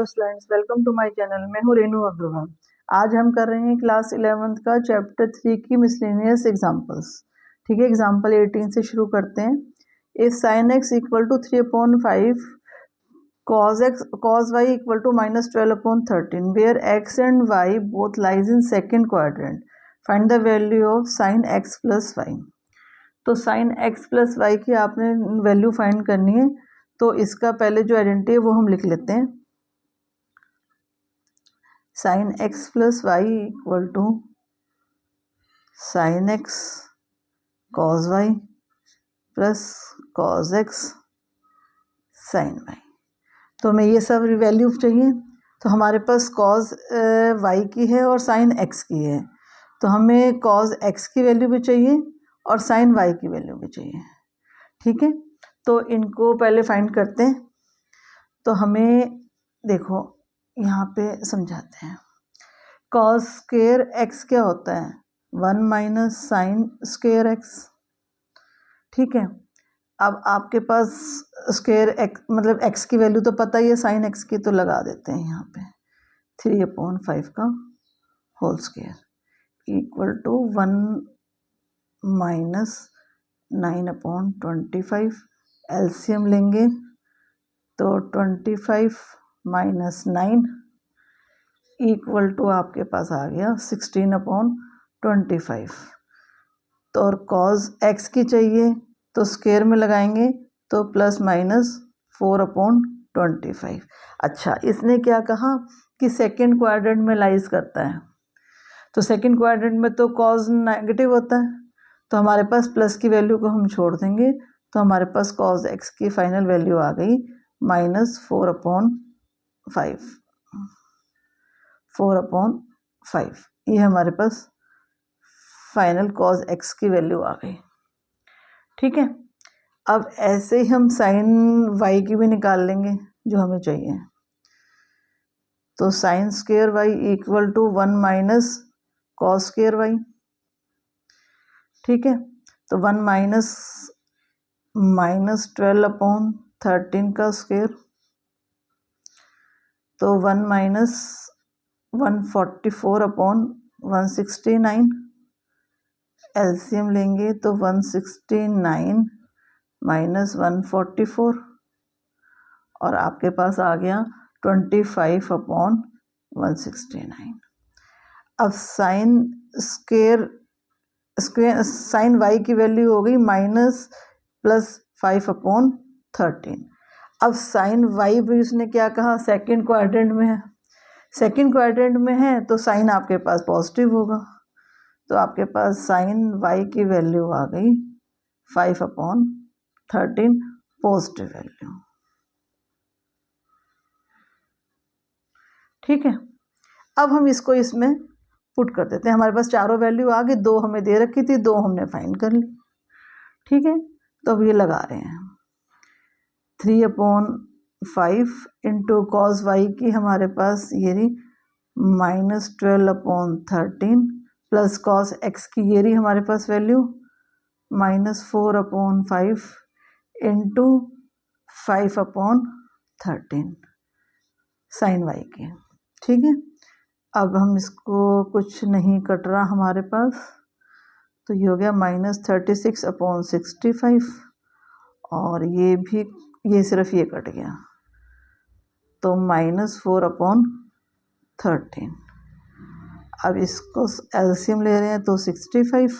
Hello students, welcome to my channel. मैं हूँ रेनू अग्रवाल। आज हम कर रहे हैं क्लास 11th का चैप्टर 3 की मिसलेनियस एग्जांपल्स। ठीक है, एग्जांपल 18 से शुरू करते हैं। If sin x equal to 3/5 cos y equal to -12/13 where x and y both lies in second quadrant, find the value of sin x plus y। तो sin x plus y की आपने value find करनी है। तो इसका पहले जो identity है वो हम लिख लेते हैं। sin x plus y equal to sin x cos y plus cos x sin y। तो हमें ये सब वैल्यू चाहिए। तो हमारे पास cos y की है और sin x की है, तो हमें cos x की वैल्यू भी चाहिए और sin y की वैल्यू भी चाहिए। ठीक है, तो इनको पहले फाइंड करते हैं। तो हमें देखो यहाँ पे समझाते हैं। cos स्क्वायर x क्या होता है? 1 माइनस साइन स्क्वायर x। ठीक है, अब आपके पास स्क्वायर x मतलब x की वैल्यू तो पता ही है, साइन x की तो लगा देते हैं यहाँ पे 3/5 का whole square equal to 1 minus 9/25। LCM लेंगे तो 25 माइनस 9 इक्वल टू आपके पास आ गया 16/25। तो और cos x की चाहिए तो स्क्वायर में लगाएंगे तो प्लस माइनस 4/25। अच्छा, इसने क्या कहा कि सेकेंड क्वाड्रेंट में लाइज करता है। तो सेकेंड क्वाड्रेंट में तो cos नेगेटिव होता है, तो हमारे पास प्लस की वैल्यू को हम छोड़ देंगे। तो हमारे पास cos x की फाइनल वैल्यू आ गई -4/5। ये हमारे पास फाइनल cos x की वैल्यू आ गई। ठीक है, अब ऐसे ही हम sin y की भी निकाल लेंगे जो हमें चाहिए। तो sin square y equal to 1 minus cos square y। ठीक है, तो 1 माइनस 12/13 का स्क्वायर, तो 1 माइनस 144/169। एलसीएम लेंगे तो 169 माइनस 144 और आपके पास आ गया 25/169। अब साइन साइन y की वैल्यू हो गई -+5/13। अब साइन y भी उसने क्या कहा, सेकेंड क्वाड्रेंट में है। सेकेंड क्वाड्रेंट में है तो साइन आपके पास पॉजिटिव होगा। तो आपके पास साइन y की वैल्यू आ गई 5/13 पॉजिटिव वैल्यू। ठीक है, अब हम इसको इसमें पुट कर देते हैं। हमारे पास चारों वैल्यू आ गई, दो हमें दे रखी थी, दो हमने फाइंड कर ली। ठीक है, तो अब ये लगा रहे हैं 3/5 इंटू cos y की हमारे पास ये रही -12/13 प्लस cos x की ये रही हमारे पास वैल्यू -4/5 इंटू 5/13 साइन y की। ठीक है, अब हम इसको कुछ नहीं कट रहा हमारे पास, तो ये हो गया -36/65 और ये भी, ये सिर्फ ये कट गया तो -4/13। अब इसको एलसीएम ले रहे हैं तो 65,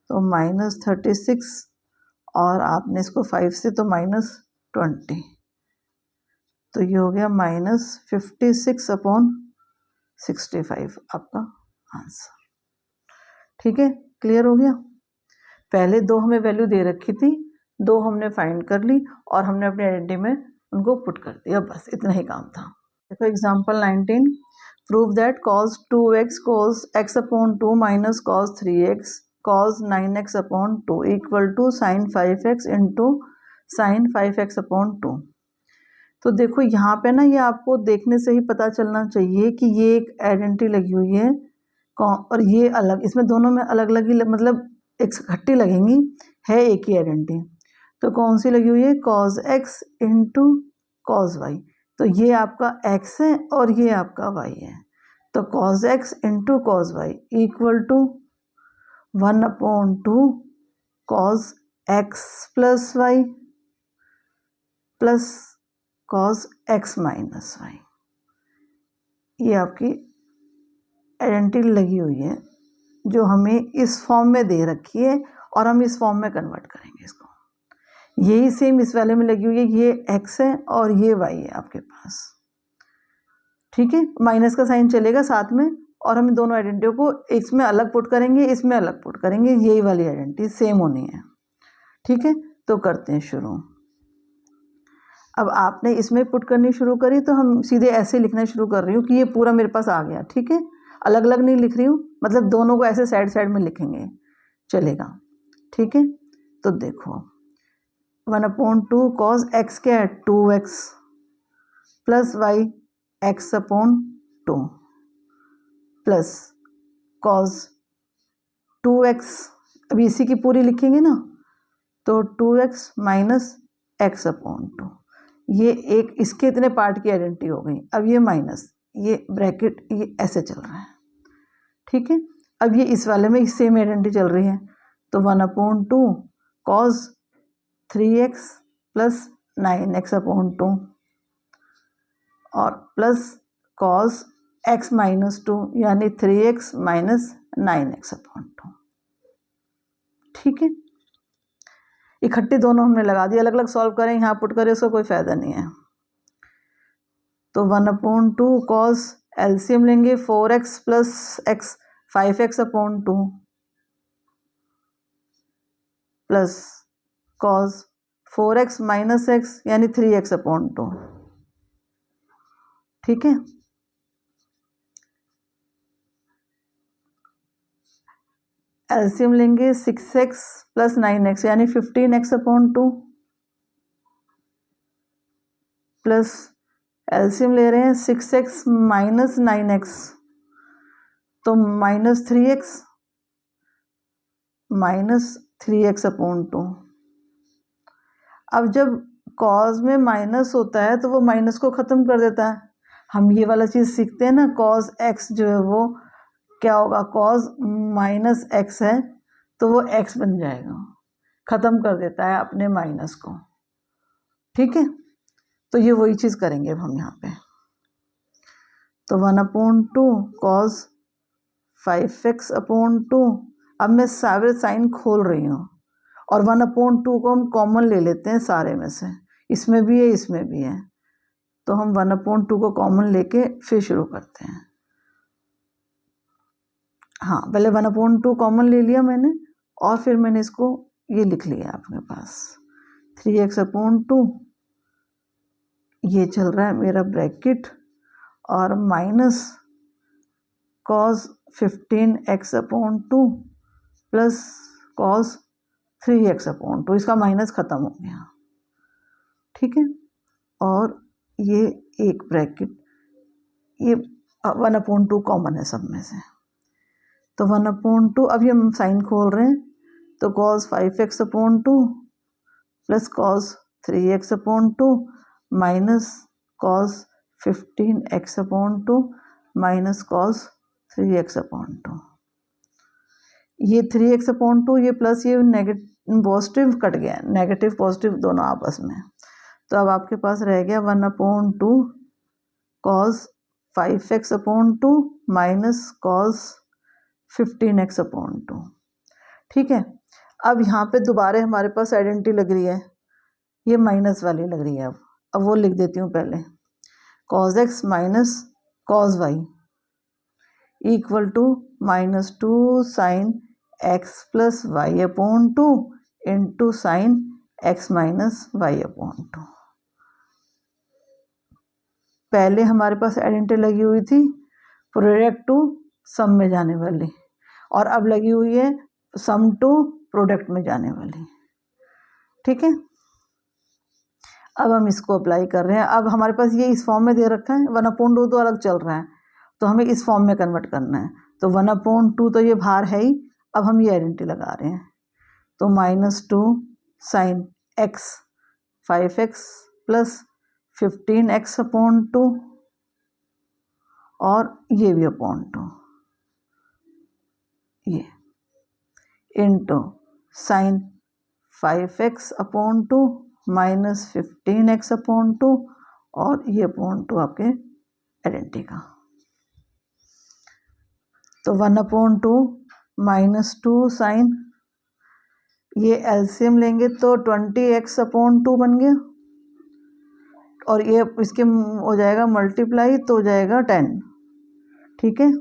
तो -36 और आपने इसको 5 से तो -20, तो ये हो गया -56/65 आपका आंसर। ठीक है, क्लियर हो गया। पहले दो हमें वैल्यू दे रखी थी, दो हमने फाइंड कर ली और हमने अपने आइडेंटिटी में उनको पुट कर दिया, बस इतना ही काम था। देखो example 19, prove that cos 2x cos x/2 minus cos 3x cos 9x/2 equal to sin 5x into sin 5x/2। तो देखो यहाँ पे ना, ये आपको देखने से ही पता चलना चाहिए कि ये एक आइडेंटिटी लगी हुई है और ये अलग, इसमें दोनों में अलग अलग ही मतलब इकट्ठी लगेंगी, है एक ही आइडेंटिटी। तो कौन सी लगी हुई है? cos x into cos y। तो ये आपका x है और ये आपका y है। तो cos x into cos y equal to 1/2 cos x plus y plus cos x minus y. ये आपकी आइडेंटिटी लगी हुई है जो हमें इस फॉर्म में दे रखी है और हम इस फॉर्म में कन्वर्ट करेंगे इसको। यही सेम इस वाले में लगी हुई है, ये x है और ये y है आपके पास। ठीक है, माइनस का साइन चलेगा साथ में और हम दोनों आइडेंटिटी को इसमें अलग पुट करेंगे, इसमें अलग पुट करेंगे, यही वाली आइडेंटिटी सेम होनी है। ठीक है, तो करते हैं शुरू। अब आपने इसमें पुट करनी शुरू करी तो हम सीधे ऐसे लिखना शुरू कर रही हूँ कि ये पूरा मेरे पास आ गया। ठीक है, अलग अलग नहीं लिख रही हूँ, मतलब दोनों को ऐसे साइड साइड में लिखेंगे, चलेगा। ठीक है, तो देखो 1/2 cos x क्या है 2x plus Y x/2 plus cos 2x, अभी इसी की पूरी लिखेंगे ना, तो 2x माइनस x/2। ये एक इसके इतने पार्ट की आइडेंटिटी हो गई। अब ये माइनस, ये ब्रैकेट, ये ऐसे चल रहा है। ठीक है, अब ये इस वाले में सेम आइडेंटिटी चल रही है, तो 1/2 cos 3x प्लस 9x/2 और प्लस cos x माइनस 2 यानी 3x माइनस 9x/2। ठीक है, इकट्ठे दोनों हमने लगा दिए, अलग अलग सॉल्व करें, यहाँ पुट करें, उसका कोई फायदा नहीं है। तो 1/2 cos एलसीएम लेंगे 4x plus x 5x/2 plus cos 4x minus x यानी 3x/2। ठीक है, एलसीएम लेंगे 6x प्लस 9x यानी 15x/2 प्लस एलसीएम ले रहे हैं 6x माइनस 9x तो माइनस 3x/2। अब जब कॉज में माइनस होता है तो वो माइनस को ख़त्म कर देता है। हम ये वाला चीज़ सीखते हैं ना, कॉज x जो है वो क्या होगा, कॉज माइनस x है तो वो x बन जाएगा, ख़त्म कर देता है अपने माइनस को। ठीक है, तो ये वही चीज़ करेंगे अब हम यहाँ पे। तो 1/2 cos 5x/2, अब मैं सारे साइन खोल रही हूँ और 1/2 को हम कॉमन ले लेते हैं सारे में से, इसमें भी है इसमें भी है, तो हम 1/2 को कॉमन लेके फिर शुरू करते हैं। हाँ, पहले 1/2 कॉमन ले लिया मैंने और फिर मैंने इसको ये लिख लिया आपके पास 3x/2, ये चल रहा है मेरा ब्रैकेट और minus cos 15x/2 plus cos 3x/2, इसका माइनस ख़त्म हो गया। ठीक है, और ये एक ब्रैकेट, ये 1/2 कॉमन है सब में से, तो 1/2 अभी हम साइन खोल रहे हैं, तो cos 5x/2 plus cos 3x/2 minus cos 15x/2 minus cos 3x/2। ये 3x/2 ये प्लस ये नेगेटिव पॉजिटिव कट गया, नेगेटिव पॉजिटिव दोनों आपस में, तो अब आपके पास रह गया 1/2 cos 5x/2 minus cos 15x/2। ठीक है, अब यहाँ पे दोबारा हमारे पास आइडेंटिटी लग रही है, ये माइनस वाली लग रही है। अब वो लिख देती हूँ पहले, cos x minus cos y equal to -2 sine x plus y/2 into sine x minus y/2। पहले हमारे पास आइडेंटिटी लगी हुई थी प्रोडक्ट टू सम में जाने वाली, और अब लगी हुई है सम टू प्रोडक्ट में जाने वाली। ठीक है, अब हम इसको अप्लाई कर रहे हैं। अब हमारे पास ये इस फॉर्म में दे रखा है, 1/2 तो अलग चल रहा है, तो हमें इस फॉर्म में कन्वर्ट करना है। तो 1/2 तो ये बाहर है ही, अब हम ये आइडेंटिटी लगा रहे हैं, तो -2 sine x 5x plus 15x/2 और ये भी अपॉन 2, ये into sine 5x/2 minus 15x/2 और ये अपॉन 2 आपके आइडेंटिटी का। तो 1/2 माइनस 2 साइन, ये एलसीएम लेंगे तो 20x/2 बन गया और ये इसके हो जाएगा मल्टीप्लाई तो हो जाएगा 10। ठीक है,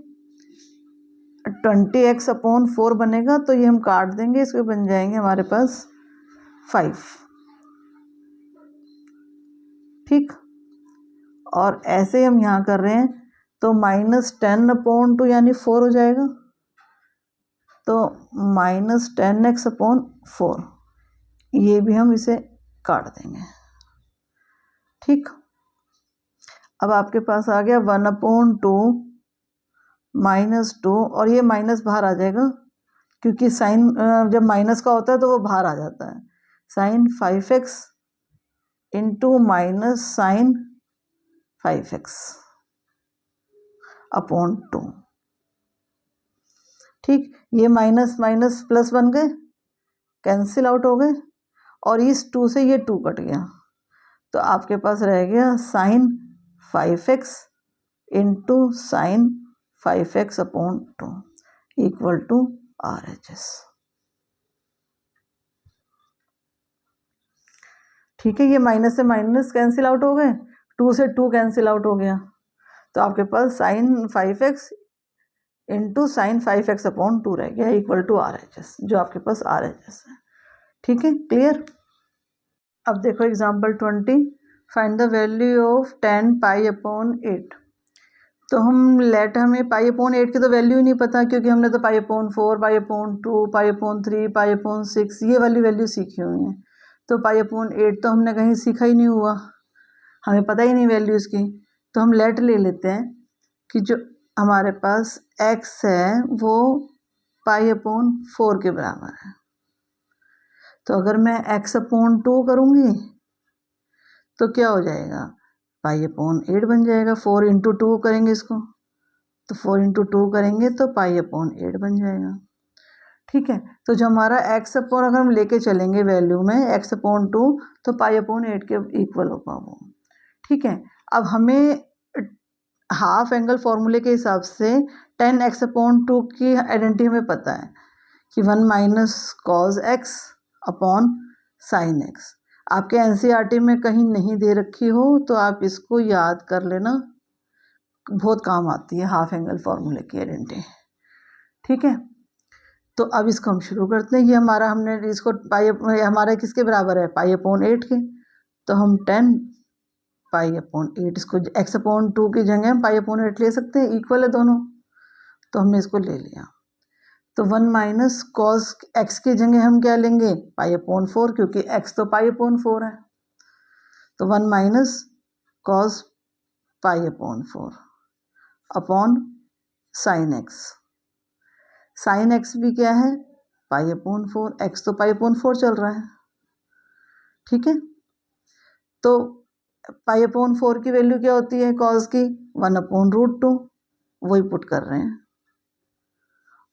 20x/4 बनेगा तो ये हम काट देंगे, इसके बन जाएंगे हमारे पास 5। ठीक, और ऐसे हम यहाँ कर रहे हैं तो -10/2 यानी 4 हो जाएगा, तो -10x/4 ये भी हम इसे काट देंगे। ठीक, अब आपके पास आ गया 1/2 -2 और ये माइनस बाहर आ जाएगा क्योंकि साइन जब माइनस का होता है तो वो बाहर आ जाता है। Sine 5x into minus sine 5x upon 2। ठीक, ये माइनस माइनस प्लस बन गए, कैंसिल आउट हो गए और इस 2 से ये 2 कट गया, तो आपके पास रह गया sine 5x into sine 5x upon 2 equal to RHS। ठीक है, ये माइनस से माइनस कैंसिल आउट हो गए, 2 से 2 कैंसिल आउट हो गया, तो आपके पास sine 5x into sine 5x upon 2 रह गया इक्वल टू RHS, जो आपके पास RHS है। ठीक है, क्लियर। अब देखो example 20, find the value of 10 π/8। तो हमें π/8 की तो वैल्यू ही नहीं पता क्योंकि हमने तो π/4, π/2, π/3, π/6 ये वाली वैल्यू सीखी हुई है, तो π/8 तो हमने कहीं सीखा ही नहीं हुआ, हमें पता ही नहीं वैल्यू इसकी। तो हम लेट ले लेते हैं कि जो हमारे पास x है वो π/4 के बराबर है, तो अगर मैं x/2 करूँगी तो क्या हो जाएगा, π/8 बन जाएगा। 4 × 2 करेंगे इसको, तो 4 × 2 करेंगे तो π/8 बन जाएगा। ठीक है, तो जो हमारा x/, अगर हम लेके चलेंगे वैल्यू में x/2 तो π/8 के इक्वल होगा वो। ठीक है, अब हमें हाफ एंगल फॉर्मूले के हिसाब से 10x/2 की आइडेंटिटी हमें पता है कि 1 minus cos x upon sine x। आपके एनसीईआरटी में कहीं नहीं दे रखी हो तो आप इसको याद कर लेना, बहुत काम आती है हाफ एंगल फॉर्मूले की आइडेंटिटी। ठीक है, तो अब इसको हम शुरू करते हैं। ये हमारा हमने इसको हमारा किसके बराबर है, π/8 के, तो हम 10 π/8 इसको x/2 की जगह हम π/8 ले सकते हैं, इक्वल है दोनों, तो हमने इसको ले लिया। तो 1 माइनस कॉस x की जगह हम क्या लेंगे, π/4 क्योंकि x तो π/4 है, तो 1 minus cos π/4 upon sine x। Sine x भी क्या है, π/4, x तो π/4 चल रहा है। ठीक है, तो π/4 की वैल्यू क्या होती है कॉस की, 1/√2, वही पुट कर रहे हैं।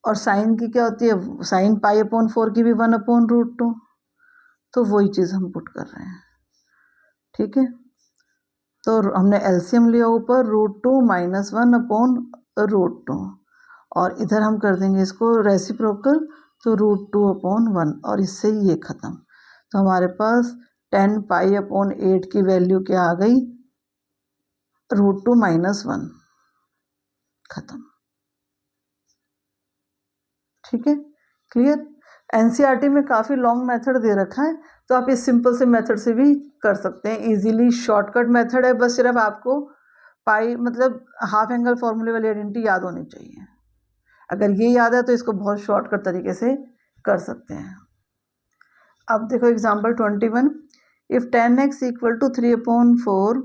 और साइन की क्या होती है, साइन π/4 की भी 1/√2, तो वही चीज़ हम पुट कर रहे हैं। ठीक है, तो हमने एलसीएम लिया ऊपर √2 माइनस 1/√2 और इधर हम कर देंगे इसको रेसिप्रोकल, तो √2/1 और इससे ये ख़त्म। तो हमारे पास 10 π/8 की वैल्यू क्या आ गई, √2 माइनस 1, ख़त्म। ठीक है, क्लियर। एनसीईआरटी में काफ़ी लॉन्ग मेथड दे रखा है, तो आप इस सिंपल से मेथड से भी कर सकते हैं इजीली। शॉर्टकट मेथड है, बस सिर्फ आपको मतलब हाफ एंगल फॉर्मूले वाली आइडेंटिटी याद होनी चाहिए। अगर ये याद है तो इसको बहुत शॉर्टकट तरीके से कर सकते हैं। अब देखो एग्जांपल 21, इफ़ 10x = 3/4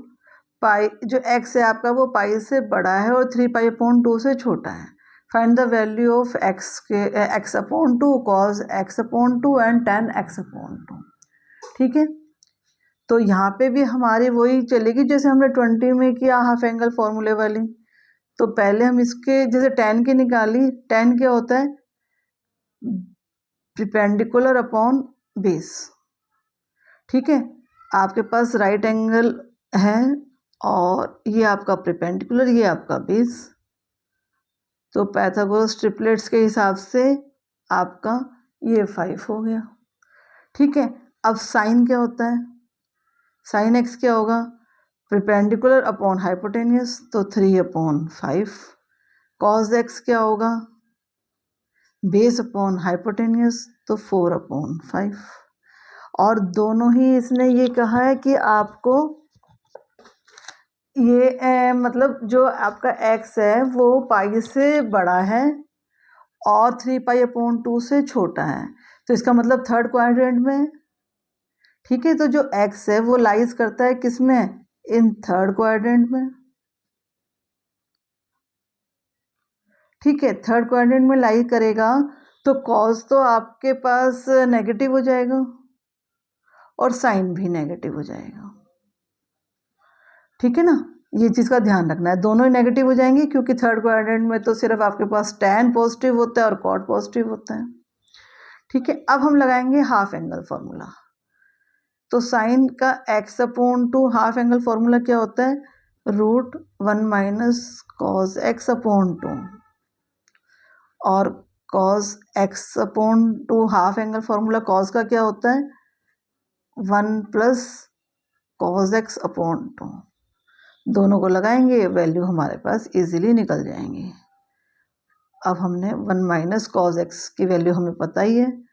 पाई, जो x है आपका वो पाई से बड़ा है और 3π/2 से छोटा है, find the value of x/2 cos x/2 and tan x/2। ठीक है, तो यहाँ पे भी हमारी वही चलेगी जैसे हमने 20 में किया हाफ एंगल फॉर्मूले वाली। तो पहले हम इसके जैसे tan की निकाली, tan क्या होता है, परपेंडिकुलर अपॉन बेस। ठीक है, आपके पास राइट एंगल है और ये आपका परपेंडिकुलर, ये आपका बेस। तो पाइथागोरस ट्रिपलेट्स के हिसाब से आपका ये 5 हो गया। ठीक है, अब साइन क्या होता है, साइन एक्स क्या होगा, परपेंडिकुलर अपॉन हाइपोटेनियस, तो 3/5। कॉस एक्स क्या होगा, बेस अपॉन हाइपोटेनियस, तो 4/5। और दोनों ही इसने ये कहा है कि आपको ये मतलब जो आपका x है वो पाई से बड़ा है और 3π/2 से छोटा है, तो इसका मतलब थर्ड क्वाड्रेंट में। ठीक है, तो जो x है वो लाइज करता है किस में, इन थर्ड क्वाड्रेंट में। ठीक है, थर्ड क्वाड्रेंट में लाई करेगा तो कॉस तो आपके पास नेगेटिव हो जाएगा और साइन भी नेगेटिव हो जाएगा। ठीक है ना, ये चीज़ का ध्यान रखना है, दोनों ही नेगेटिव हो जाएंगे क्योंकि थर्ड क्वाड्रेंट में तो सिर्फ आपके पास tan पॉजिटिव होता है और कॉट पॉजिटिव होता है। ठीक है, अब हम लगाएंगे हाफ एंगल फॉर्मूला। तो साइन का x/2 हाफ एंगल फॉर्मूला क्या होता है, √1 - cos x/2 और cos x/2 half angle formula cos का क्या होता है, 1 + cos x/2। दोनों को लगाएंगे, वैल्यू हमारे पास इजीली निकल जाएंगी। अब हमने 1 - cos x की वैल्यू हमें पता ही है,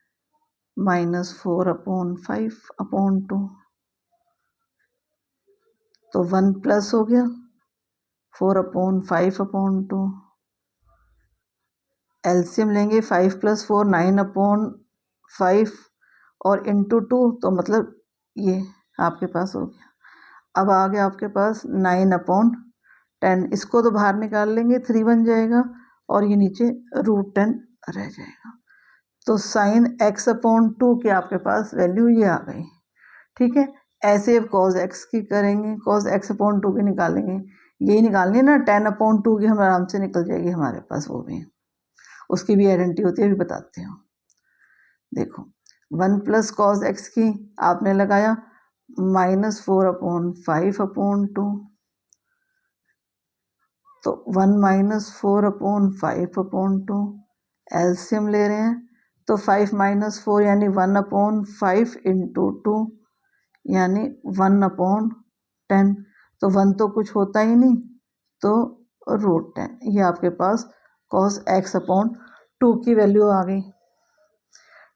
-4/5/2, तो 1 प्लस हो गया 4/5/2। एलसीएम लेंगे, 5 + 4 9/5 और इंटू 2, तो मतलब ये आपके पास हो गया। अब आ गया आपके पास 9/10, इसको तो बाहर निकाल लेंगे, 3 बन जाएगा और ये नीचे √10 रह जाएगा। तो साइन x/2 की आपके पास वैल्यू ये आ गई। ठीक है, ऐसे अब cos x की करेंगे, cos x/2 की निकालेंगे, यही निकालनी है ना, tan/2 की हम आराम से निकल जाएगी हमारे पास, वो भी उसकी भी आइडेंटिटी होती है, अभी बताती हूँ। देखो 1 + cos x की आपने लगाया -4/5/2, तो 1 - 4/5/2 एलसीएम ले रहे हैं, तो 5 - 4 यानी 1/5 इंटू 2 यानी 1/10, तो 1 तो कुछ होता ही नहीं, तो √10, ये आपके पास cos x/2 की वैल्यू आ गई।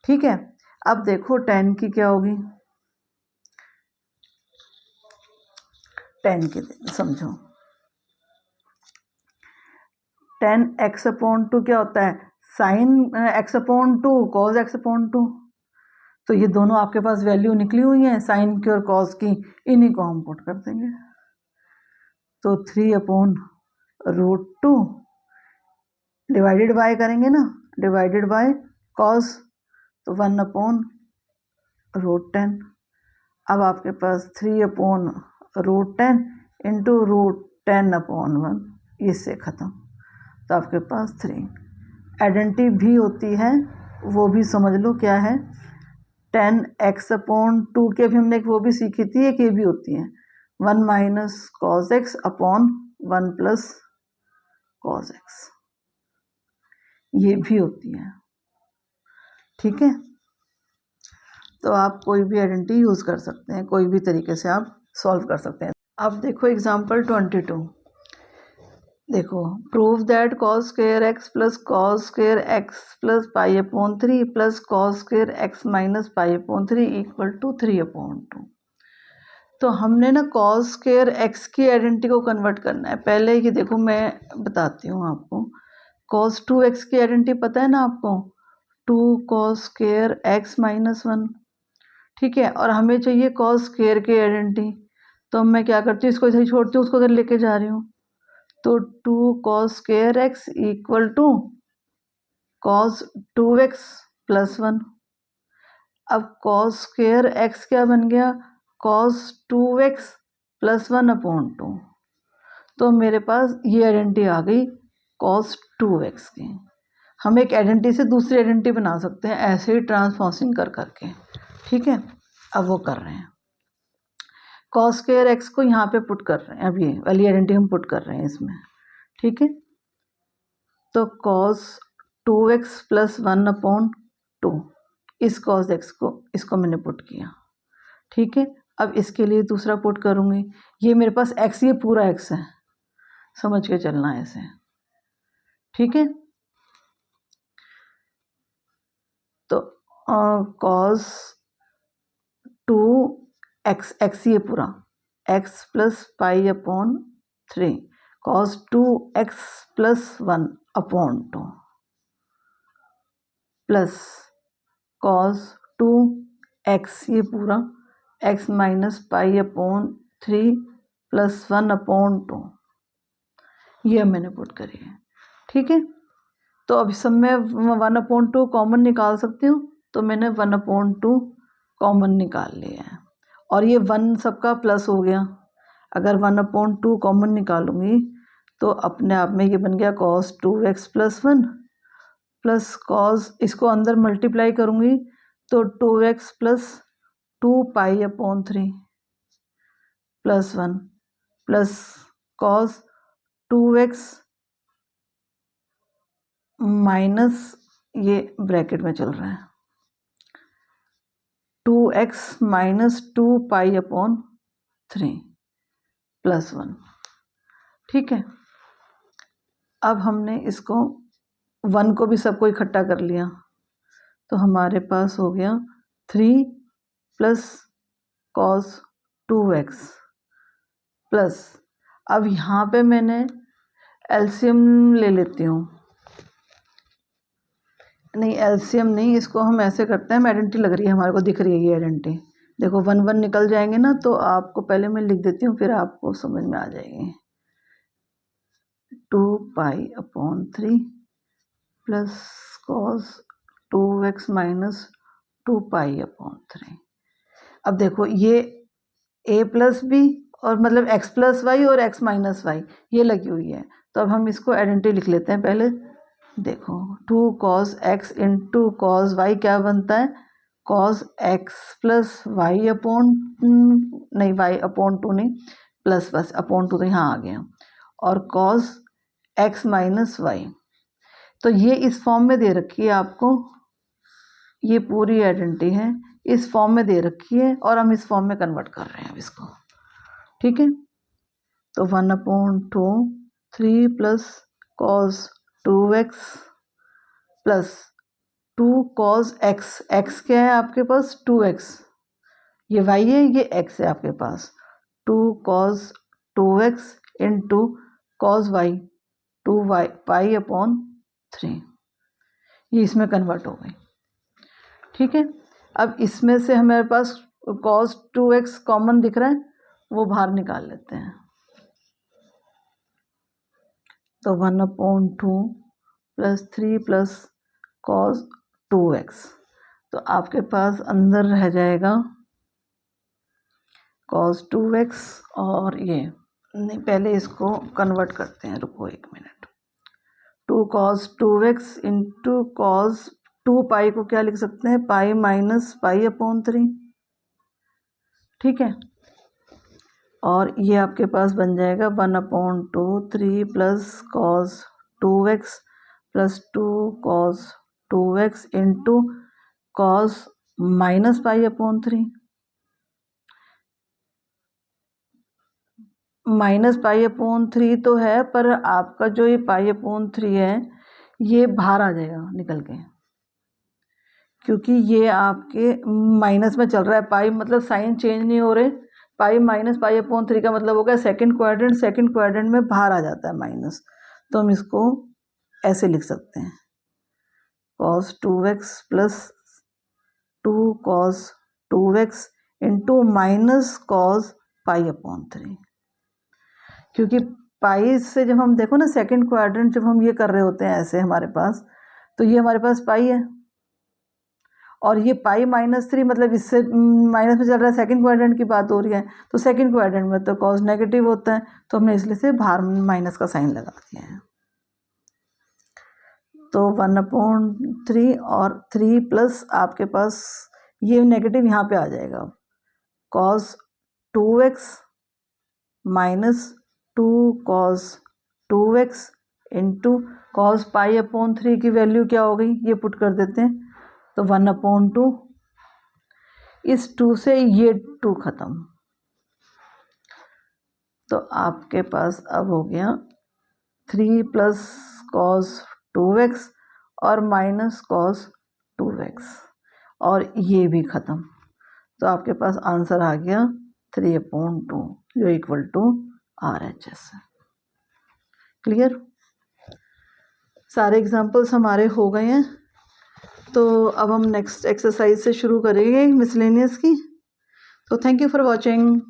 ठीक है, अब देखो tan की क्या होगी, tan की समझो, tan x/2 क्या होता है, sin x/2 cos x/2, तो ये दोनों आपके पास वैल्यू निकली हुई हैं साइन की और कॉस की, इन्हीं को हम पुट कर देंगे। तो 3/√2 डिवाइडेड बाय करेंगे ना, डिवाइडेड बाय कॉस, तो 1/√10। अब आपके पास 3/√10 इंटू √10/1, इससे ख़त्म, तो आपके पास 3। आइडेंटिटी भी होती है, वो भी समझ लो क्या है, tan x/2 की अभी हमने वो भी सीखी थी, एक ये भी होती है 1 - cos x/1 + cos x, ये भी होती है। ठीक है, तो आप कोई भी आइडेंटिटी यूज़ कर सकते हैं, कोई भी तरीके से आप सॉल्व कर सकते हैं। अब देखो एग्जाम्पल 22, देखो prove that cos square x + cos square x + π/3 + cos square x - π/3 = 3/2। तो हमने ना cos square x की आइडेंटिटी को कन्वर्ट करना है। पहले ये देखो मैं बताती हूँ आपको, cos 2x की आइडेंटिटी पता है ना आपको, 2 cos square x - 1। ठीक है, और हमें चाहिए cos square की आइडेंटिटी, तो मैं क्या करती हूँ, इसको इधर छोड़ती हूँ, उसको इधर लेके जा रही हूँ, तो 2 cos square x = cos 2x + 1। अब cos square x क्या बन गया, cos 2x प्लस 1/2। तो मेरे पास ये आइडेंटिटी आ गई cos 2x की। हम एक आइडेंटिटी से दूसरी आइडेंटिटी बना सकते हैं ऐसे ही ट्रांसपोजिंग कर करके, ठीक है। अब वो कर रहे हैं, cos स्क्वायर x को यहाँ पे पुट कर रहे हैं, अब ये वाली आइडेंटिटी हम पुट कर रहे हैं इसमें, ठीक है। तो cos 2x प्लस 1/2, इस cos x को, इसको मैंने पुट किया, ठीक है। अब इसके लिए दूसरा पुट करूँगी, ये मेरे पास x, ये पूरा x है, समझ के चलना है इसे, ठीक है। तो cos 2x ये पूरा x plus π/3 cos 2x plus 1/2 plus cos 2x ये पूरा x माइनस π/3 प्लस 1/2, ये मैंने पुट करी है, ठीक है। तो अब सब में 1/2 कॉमन निकाल सकती हूँ, तो मैंने 1/2 कॉमन निकाल लिया है और ये 1 सबका प्लस हो गया। अगर 1/2 कॉमन निकालूंगी तो अपने आप में ये बन गया cos 2x plus 1 plus cos, इसको अंदर मल्टीप्लाई करूँगी तो 2x plus 2π/3 plus 1 plus cos 2x minus, ये ब्रैकेट में चल रहा है, 2x माइनस 2π/3 प्लस 1, ठीक है। अब हमने इसको 1 को भी सबको इकट्ठा कर लिया, तो हमारे पास हो गया 3 प्लस cos 2x प्लस, अब यहाँ पे मैंने एलसीएम ले लेती हूँ, नहीं एलसीएम नहीं, इसको हम ऐसे करते हैं, आइडेंटिटी लग रही है हमारे को, दिख रही है ये आइडेंटिटी, देखो 1 1 निकल जाएंगे ना, तो आपको पहले मैं लिख देती हूँ फिर आपको समझ में आ जाएगी। 2π/3 प्लस cos 2x माइनस 2π/3। अब देखो ये a प्लस बी और मतलब x प्लस वाई और x माइनस वाई ये लगी हुई है, तो अब हम इसको आइडेंटिटी लिख लेते हैं पहले। देखो 2 cos x into cos y क्या बनता है, cos x प्लस नहीं y/2 नहीं, प्लस बस /2 तो यहाँ आ गया, और cos x माइनस वाई, तो ये इस फॉर्म में दे रखी है आपको, ये पूरी आइडेंटिटी है इस फॉर्म में दे रखी है और हम इस फॉर्म में कन्वर्ट कर रहे हैं अब इसको, ठीक है। तो 1/2 3 plus cos 2x plus 2 cos x, x क्या है आपके पास 2x, ये y है, ये x है आपके पास, 2 cos 2x into cos y 2π/3, ये इसमें कन्वर्ट हो गई, ठीक है। अब इसमें से हमारे पास cos 2x कॉमन दिख रहा है, वो बाहर निकाल लेते हैं, तो 1/2 प्लस 3 प्लस cos 2x, तो आपके पास अंदर रह जाएगा cos 2x और ये नहीं, पहले इसको कन्वर्ट करते हैं, रुको 1 minute. 2 cos 2x into cos 2π को क्या लिख सकते हैं, पाई माइनस π/3, ठीक है। और ये आपके पास बन जाएगा 1/2 3 plus cos 2x plus 2 cos 2x into cos minus π/3, minus π/3 तो है, पर आपका जो ये π/3 है ये बाहर आ जाएगा निकल के, क्योंकि ये आपके माइनस में चल रहा है, पाई मतलब साइन चेंज नहीं हो रहे, पाई माइनस π/3 का मतलब होगा सेकंड क्वाड्रेंट में बाहर आ जाता है माइनस, तो हम इसको ऐसे लिख सकते हैं cos 2x plus 2 cos 2x into minus cos π/3, क्योंकि पाई से जब हम देखो ना सेकंड क्वाड्रेंट जब हम ये कर रहे होते हैं ऐसे हमारे पास, तो ये हमारे पास पाई है और ये पाई -3 मतलब इससे माइनस में चल रहा है, सेकंड क्वाड्रेंट की बात हो रही है, तो सेकंड क्वाड्रेंट में तो कॉस नेगेटिव होता है, तो हमने इसलिए से बाहर माइनस का साइन लगा दिया है। तो 1/3 और 3 प्लस आपके पास ये नेगेटिव यहाँ पे आ जाएगा, cos 2x minus 2 cos 2x into cos पाई/3 की वैल्यू क्या हो गई, ये पुट कर देते हैं, तो 1/2, इस 2 से ये 2 ख़त्म, तो आपके पास अब हो गया 3 प्लस कॉस 2x और माइनस कॉस 2x, और ये भी ख़त्म, तो आपके पास आंसर आ गया 3/2 जो इक्वल टू RHS है। क्लियर? सारे एग्जाम्पल्स हमारे हो गए हैं, तो अब हम नेक्स्ट एक्सरसाइज से शुरू करेंगे मिसलेनियस की। तो थैंक यू फॉर वॉचिंग।